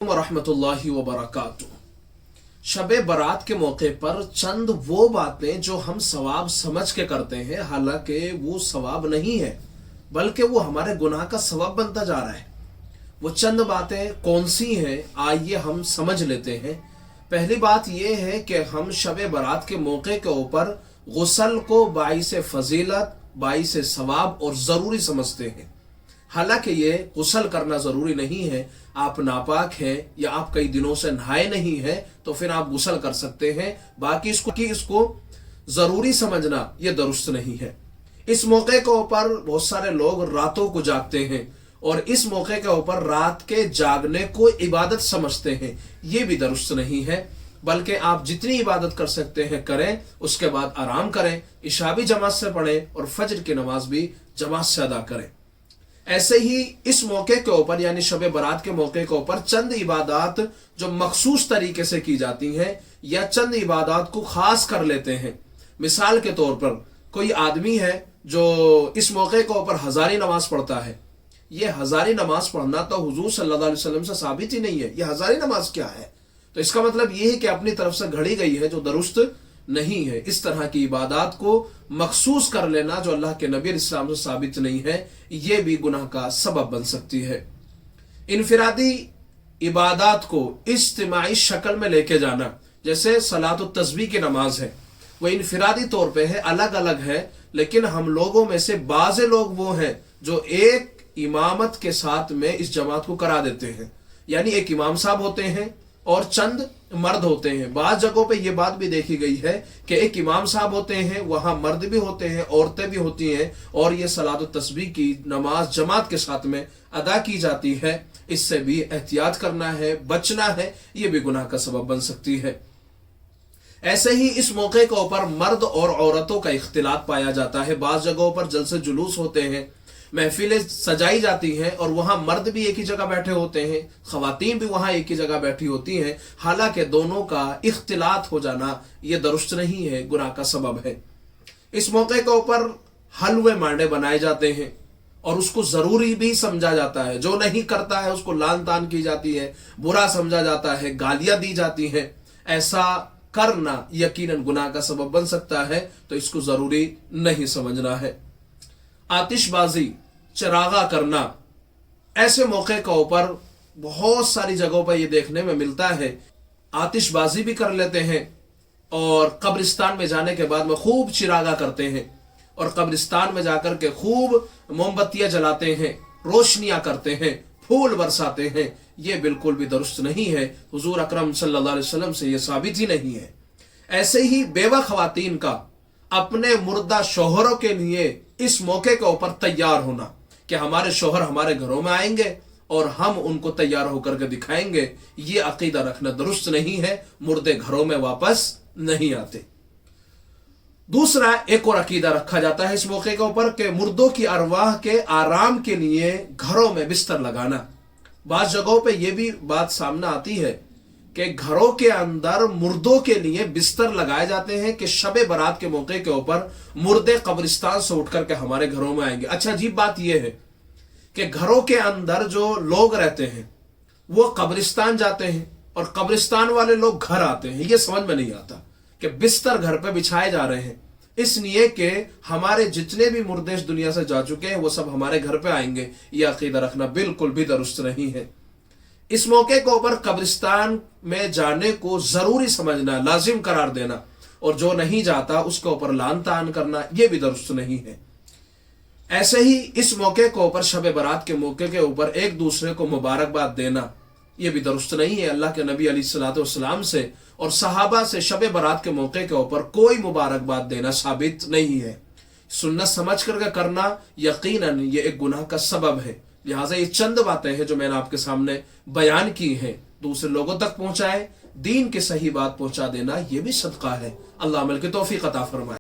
रहमतुल्लाहि व बरकातुहू। शब बारात के मौके पर चंद वो बातें जो हम सवाब समझ के करते हैं, हालांकि वो सवाब नहीं है बल्कि वो हमारे गुनाह का सबब बनता जा रहा है। वो चंद बातें कौन सी हैं, आइए हम समझ लेते हैं। पहली बात यह है कि हम शब बारात के मौके के ऊपर गुस्ल को बाइस फजीलत, बाइस सवाब और ज़रूरी समझते हैं। हालांकि ये गुस्ल करना ज़रूरी नहीं है। आप नापाक हैं या आप कई दिनों से नहाए नहीं हैं तो फिर आप गुस्ल कर सकते हैं, बाकी इसको ज़रूरी समझना ये दुरुस्त नहीं है। इस मौके के ऊपर बहुत सारे लोग रातों को जागते हैं और इस मौके के ऊपर रात के जागने को इबादत समझते हैं, ये भी दुरुस्त नहीं है। बल्कि आप जितनी इबादत कर सकते हैं करें, उसके बाद आराम करें, इशा भी जमात से पढ़ें और फजर की नमाज भी जमात से अदा करें। ऐसे ही इस मौके के ऊपर यानी शब बारात के मौके के ऊपर चंद इबादत जो मखसूस तरीके से की जाती हैं या चंद इबादत को खास कर लेते हैं। मिसाल के तौर पर कोई आदमी है जो इस मौके के ऊपर हजारी नमाज पढ़ता है। ये हजारी नमाज पढ़ना तो हुजूर सल्लल्लाहु अलैहि वसल्लम से साबित ही नहीं है। ये हजारी नमाज क्या है? तो इसका मतलब ये है कि अपनी तरफ से घड़ी गई है जो दुरुस्त नहीं है। इस तरह की इबादत को मखसूस कर लेना जो अल्लाह के नबी इस्लाम से साबित नहीं है, ये भी गुनाह का सबब बन सकती है। इनफिरादी इबादत को इज्तिमाई शक्ल में लेके जाना, जैसे सलात तस्बीह की नमाज है, वो इनफिरादी तौर पे है, अलग अलग है, लेकिन हम लोगों में से बाज़ लोग वो हैं जो एक इमामत के साथ में इस जमात को करा देते हैं। यानी एक इमाम साहब होते हैं और चंद मर्द होते हैं। बाज़ जगहों पे ये बात भी देखी गई है कि एक इमाम साहब होते हैं, वहां मर्द भी होते हैं, औरतें भी होती हैं और ये सलात तस्बीह की नमाज जमात के साथ में अदा की जाती है। इससे भी एहतियात करना है, बचना है, ये भी गुनाह का सबब बन सकती है। ऐसे ही इस मौके के ऊपर मर्द और औरतों का इख्तिलात पाया जाता है। बाज़ जगहों पर जलसे जुलूस होते हैं, महफिलें सजाई जाती हैं और वहां मर्द भी एक ही जगह बैठे होते हैं, खवातीन भी वहां एक ही जगह बैठी होती हैं। हालांकि दोनों का इख्तिलात हो जाना यह दुरुस्त नहीं है, गुनाह का सबब है। इस मौके के ऊपर हलवे मांडे बनाए जाते हैं और उसको जरूरी भी समझा जाता है। जो नहीं करता है उसको लान तान की जाती है, बुरा समझा जाता है, गालियां दी जाती हैं। ऐसा करना यकीनन गुनाह का सबब बन सकता है, तो इसको जरूरी नहीं समझना है। आतिशबाजी, चरागा करना, ऐसे मौके के ऊपर बहुत सारी जगहों पर यह देखने में मिलता है। आतिशबाजी भी कर लेते हैं और कब्रिस्तान में जाने के बाद में खूब चिरागा करते हैं और कब्रिस्तान में जाकर के खूब मोमबत्तियां जलाते हैं, रोशनियां करते हैं, फूल बरसाते हैं। यह बिल्कुल भी दुरुस्त नहीं है। हुजूर अकरम सल्लल्लाहु अलैहि वसल्लम से यह साबित ही नहीं है। ऐसे ही बेवा खवातीन का अपने मुर्दा शोहरों के लिए इस मौके के ऊपर तैयार होना कि हमारे शोहर हमारे घरों में आएंगे और हम उनको तैयार होकर के दिखाएंगे, ये अकीदा रखना दुरुस्त नहीं है। मुर्दे घरों में वापस नहीं आते। दूसरा एक और अकीदा रखा जाता है इस मौके के ऊपर कि मुर्दों की अरवाह के आराम के लिए घरों में बिस्तर लगाना। बाज़ जगहों पे ये भी बात सामने आती है कि घरों के अंदर मुर्दों के लिए बिस्तर लगाए जाते हैं कि शब बारात के मौके के ऊपर मुर्दे कब्रिस्तान से उठ करके हमारे घरों में आएंगे। अच्छा, अजीब बात यह है कि घरों के अंदर जो लोग रहते हैं वो कब्रिस्तान जाते हैं और कब्रिस्तान वाले लोग घर आते हैं। ये समझ में नहीं आता कि बिस्तर घर पे बिछाए जा रहे हैं इसलिए कि हमारे जितने भी मुर्दे इस दुनिया से जा चुके हैं वो सब हमारे घर पे आएंगे। ये अकीदा रखना बिल्कुल भी दुरुस्त नहीं है। इस मौके के ऊपर कब्रिस्तान में जाने को जरूरी समझना, लाजिम करार देना और जो नहीं जाता उसके ऊपर लान तान करना, यह भी दुरुस्त नहीं है। ऐसे ही इस मौके के ऊपर शब बारात के मौके के ऊपर एक दूसरे को मुबारकबाद देना, यह भी दुरुस्त नहीं है। अल्लाह के नबी अलैहिस्सलातु वस्सलाम से और सहाबा से शब बारात के मौके के ऊपर कोई मुबारकबाद देना साबित नहीं है। सुन्नत समझ करके करना यकीनन ये एक गुनाह का सबब है। लिहाजा ये चंद बातें हैं जो मैंने आपके सामने बयान की हैं, दूसरे लोगों तक पहुंचाए, दीन की सही बात पहुंचा देना, यह भी सदका है। अल्लाह अमल की तौफीक अता फरमाए।